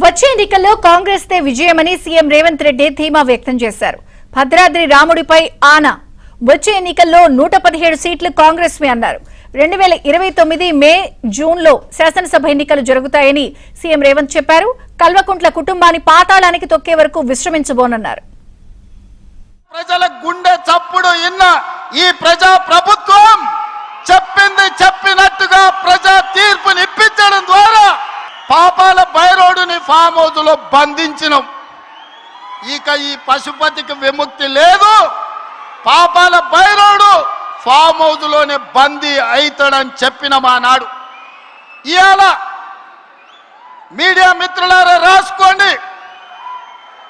వచ్చే ఎన్నికల్లో Congress they విజయమని CM Revanth Reddy ధీమా వ్యక్తం చేశారు. భద్రాద్రి రాముడిపై ఆన వచ్చే ఎన్నికల్లో 117 సీట్లు కాంగ్రెస్ మే అన్నారు. 2029 మే జూన్ లో శాసనసభ ఎన్నికలు జరుగుతాయని సీఎం రేవంత్ చెప్పారు. కల్వకుంట్ల కుటుంబాన్ని పాతాళానికి తొక్కే వరకు విశ్రమించబోనన్నారు. ప్రజల గుండె చప్పుడు ఇన్న ఈ ప్రజా ప్రభుత్వం చెప్పింది చెప్పినట్టుగా ప్రజా తీర్పుని ఇప్పించడం ద్వారా పాపాల బైరోడుని ఫామ్ హౌస్ లో బంధించినాం. ఇక ఈ పశుపతికి విముక్తి లేదు. పాపాల బైరోడు ఫామ్ హౌస్ లోనే బందీ అవుతాడని చెప్పిన మా నాడు. ఇవాళ మీడియా మిత్రులారా రాసుకోండి.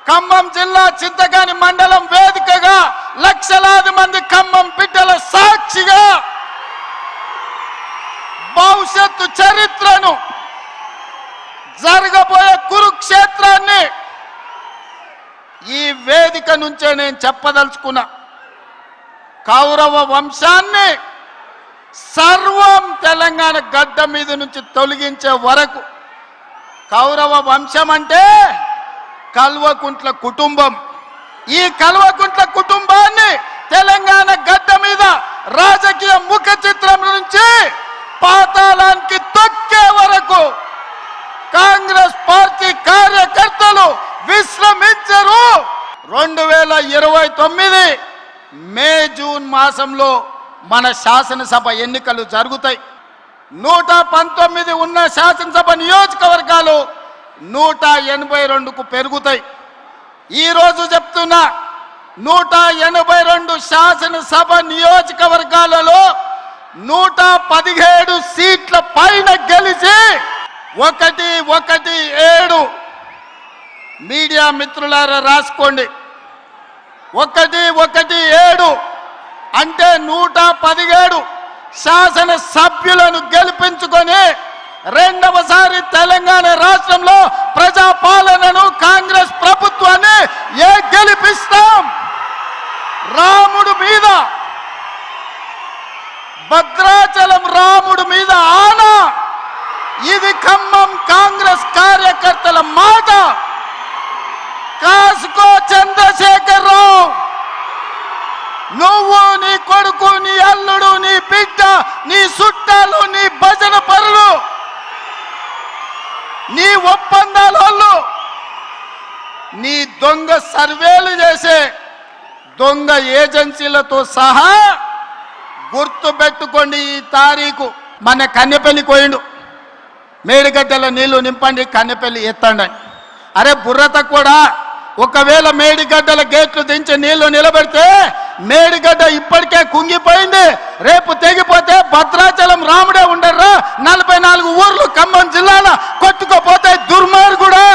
ఖమ్మం జిల్లా చింతకాని మండలం వేదికగా లక్షలాది మంది ఖమ్మం బిడ్డల సాక్షిగా భవిష్యత్తు చరిత్రను, జరగబోయే కురుక్షేత్రాన్ని ఈ వేదిక నుంచే నేను చెప్పదలుచుకున్నా. కౌరవ వంశాన్ని సర్వం తెలంగాణ గడ్డ మీద నుంచి తొలగించే వరకు, కౌరవ వంశం అంటే కల్వకుంట్ల కుటుంబం. ఈ కల్వకుంట్ల కుటుంబాన్ని తెలంగాణ గడ్డ మీద రాజకీయ ముఖ చిత్రం నుంచి పాతాళానికి తొక్కే వరకు కాంగ్రెస్ పార్టీ కార్యకర్తలు విశ్రమించరు. 2029 మే జూన్ మాసంలో మన శాసనసభ ఎన్నికలు జరుగుతాయి. 119 ఉన్న శాసనసభ నియోజకవర్గాలు 182కు పెరుగుతాయి. ఈరోజు చెప్తున్నా, 182 శాసనసభ నియోజకవర్గాలలో 117 సీట్ల పైన గెలిచి 117 మీడియా మిత్రులారా రాసుకోండి. 117 అంటే 117 శాసన సభ్యులను గెలిపించుకొని రెండవసారి తెలంగాణ రాష్ట్రంలో ప్రజాపాలనను కాంగ్రెస్ ప్రభుత్వాన్ని గెలిపిస్తాం. రాముడు మీద, భద్రాచలం రాముడు మీద ఆనా. ఇది ఖమ్మం కాంగ్రెస్ కార్యకర్తల మాట. కాసుకో చంద్రశేఖర్ రావు, నువ్వు, నీ కొడుకు, నీ అల్లుడు, నీ బిడ్డ, నీ చుట్టాలు, నీ భజన పరులు, నీ ఒప్పందాల వాళ్ళు, నీ దొంగ సర్వేలు చేసే దొంగ ఏజెన్సీలతో సహా గుర్తు పెట్టుకోండి. ఈ తారీఖు మన కన్నెపల్లి కోయిండు, మేడిగడ్డల నీళ్లు నింపండి, కన్నెపల్లి ఎత్తండి. అరే బుర్రత కూడా, ఒకవేళ మేడిగడ్డల గేట్లు దించి నీళ్లు నిలబెడితే మేడిగడ్డ ఇప్పటికే కుంగిపోయింది. రేపు తెగిపోతే భద్రాచలం రాముడే ఉండర్రా. 44 ఊర్లు ఖమ్మం జిల్లాలో కొట్టుకోపోతే దుర్మార్గుడా.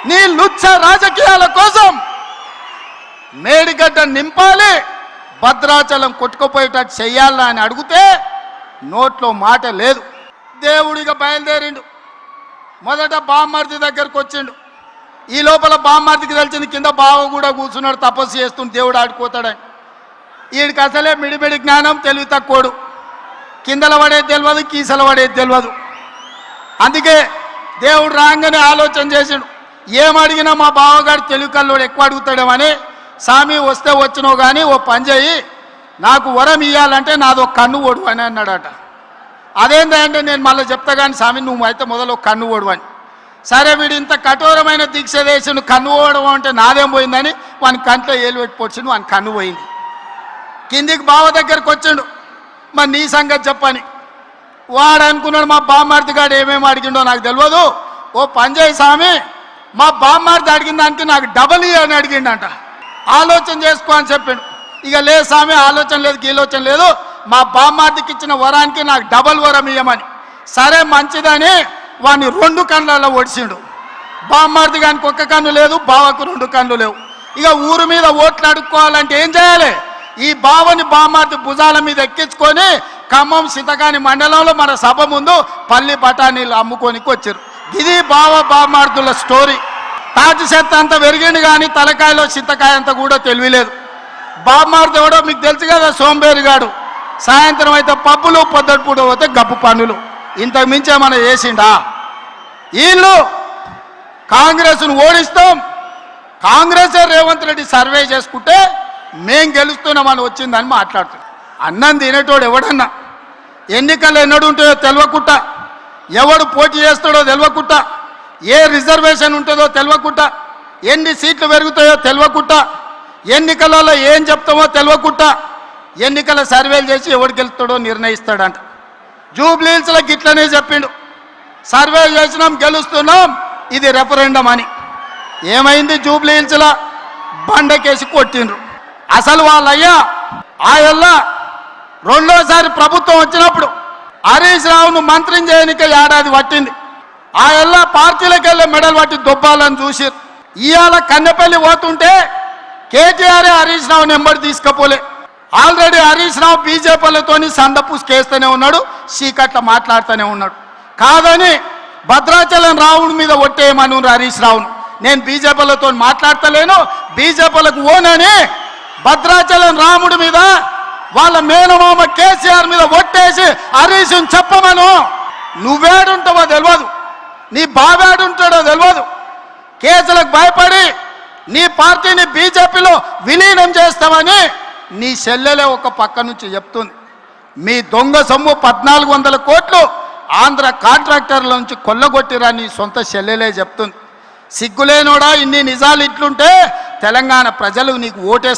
నీ లుచ్చ రాజకీయాల కోసం మేడిగడ్డ నింపాలి, భద్రాచలం కొట్టుకుపోయేటట్టు చెయ్యాలా అని అడిగితే నోట్లో మాట లేదు. దేవుడిగా బయలుదేరిండు. మొదట బామ్మర్ది దగ్గరకు వచ్చిండు. ఈ లోపల బామ్మర్దికి తెలిసింది కింద బావ కూడా కూర్చున్నాడు, తపస్సు చేస్తుంది, దేవుడు ఆడుకోతాడని. వీడికి అసలే మిడిమిడి జ్ఞానం, తెలివి తక్కువడు. కిందల పడేది తెలియదు, కీసల పడేది తెలియదు. అందుకే దేవుడు రాగానే ఆలోచన చేసిండు, ఏమడిగినా మా బావగాడు తెలివి కల్లోడు ఎక్కువ అడుగుతాడేమని. స్వామి వస్తే వచ్చినావు కానీ ఓ పని చేయి, నాకు వరం ఇవ్వాలంటే నాదో కన్ను ఓడు అని అన్నాడట. అదేంటంటే నేను మళ్ళీ చెప్తా కానీ స్వామి నువ్వు అయితే మొదలు కన్ను ఓడు అని. సరే వీడు ఇంత కఠోరమైన దీక్ష చేసి నువ్వు కన్ను ఓడడం అంటే నాదేం పోయిందని వాని కంట్లో ఏలు పెట్టి పొడిచిండు, వాని కన్ను పోయింది. కిందికి బావ దగ్గరికి వచ్చిండు, మరి నీ సంగతి చెప్పని. వాడు అనుకున్నాడు మా బామ్మార్ది గాడు ఏమేమి అడిగిండో నాకు తెలియదు, ఓ పని చేయి స్వామి, మా బామ్మార్ది అడిగిన దానికి నాకు డబల్ అని అడిగిండంట. ఆలోచన చేసుకో అని చెప్పిండు. ఇక లేదు స్వామి, ఆలోచన లేదు, గీలోచన లేదు, మా బామ్మార్దికి ఇచ్చిన వరానికి నాకు డబల్ వరం ఇయ్యమని. సరే మంచిదని వాడిని 2 కన్నులలో ఒడిచిండు. బామ్మార్ది గానికి 1 కన్ను లేదు, బావకు 2 కన్నులు లేవు. ఇక ఊరు మీద ఓట్లు అడుక్కోవాలంటే ఏం చేయాలి? ఈ బావని బామ్మార్ది భుజాల మీద ఎక్కించుకొని ఖమ్మం చింతకాని మండలంలో మన సభ ముందు పల్లి బఠానీలు అమ్ముకోనికి వచ్చారు. ఇది బామ్మార్దుల స్టోరీ. తాటి చెత్త అంతా పెరిగింది కానీ తలకాయలో చింతకాయ అంతా కూడా తెలియలేదు. బామ్మార్ది ఎవడో మీకు తెలుసు కదా, సోంబేరిగాడు. సాయంత్రం అయితే పబ్బులు, పొద్దుటిపూట పోతే గప్పు పనులు. ఇంతకు మించి ఏమైనా చేసిండా? వీళ్ళు కాంగ్రెస్ను ఓడిస్తాం, కాంగ్రెస్ రేవంత్ రెడ్డి సర్వే చేసుకుంటే మేం గెలుస్తున్నామని వచ్చిందని మాట్లాడుతున్నాం. అన్నం తినేటోడు ఎవడన్నా ఎన్నికలు ఎన్నడు ఉంటాయో తెలియకుండా, ఎవడు పోటీ చేస్తాడో తెలియకుండా, ఏ రిజర్వేషన్ ఉంటుందో తెలియకుండా, ఎన్ని సీట్లు పెరుగుతాయో తెలియకుండా, ఎన్నికలలో ఏం చెప్తామో తెలియకుండా ఎన్నికల సర్వేలు చేసి ఎవడు గెలుస్తాడో నిర్ణయిస్తాడంట. జూబ్లీహిల్స్లో గిట్లనే చెప్పిండు, సర్వే చేసినాం గెలుస్తున్నాం, ఇది రెఫరెండం అని. ఏమైంది? జూబ్లీహిల్స్లో బండకేసి కొట్టిండ్రు. అసలు వాళ్ళయ్యా ఆయల్లా రెండోసారి ప్రభుత్వం వచ్చినప్పుడు హరీష్ రావును మంత్రిని చేయనిక ఏడాది పట్టింది. ఆయల్లా పార్టీలకు వెళ్ళే మెడల్ పట్టి దొబ్బాలని చూసి ఇవాళ కన్నెపల్లి పోతుంటే కేటీఆర్ హరీష్ రావుని ఎంబడి తీసుకపోలే. ఆల్రెడీ హరీష్ రావు బీజేపీలతోని సందపూసుకేస్తూనే ఉన్నాడు, చీకట్ల మాట్లాడుతూనే ఉన్నాడు. కాదని భద్రాచలం రావుడి మీద ఒట్టేయమను హరీష్ రావును. నేను బీజేపీలతో మాట్లాడతలేను, బీజేపీలకు ఓనని భద్రాచలం రాముడి మీద వాళ్ళ మేనమామ కేసీఆర్ మీద ఒట్టేసి హరీష్ని చెప్పమను. నువ్వేడుంటావో తెలియదు, నీ బావేడుంటాడో తెలియదు. కేసులకు భయపడి నీ పార్టీని బీజేపీలో విలీనం చేస్తామని నీ చెల్లెలే ఒక పక్క నుంచి చెప్తుంది. మీ దొంగ సొమ్ము 1400 కోట్లు ఆంధ్ర కాంట్రాక్టర్ల నుంచి కొల్లగొట్టిరా నీ సొంత చెల్లెలే చెప్తుంది. సిగ్గులేనోడా, ఇన్ని నిజాలు ఇట్లుంటే తెలంగాణ ప్రజలు నీకు ఓటేస్తారు.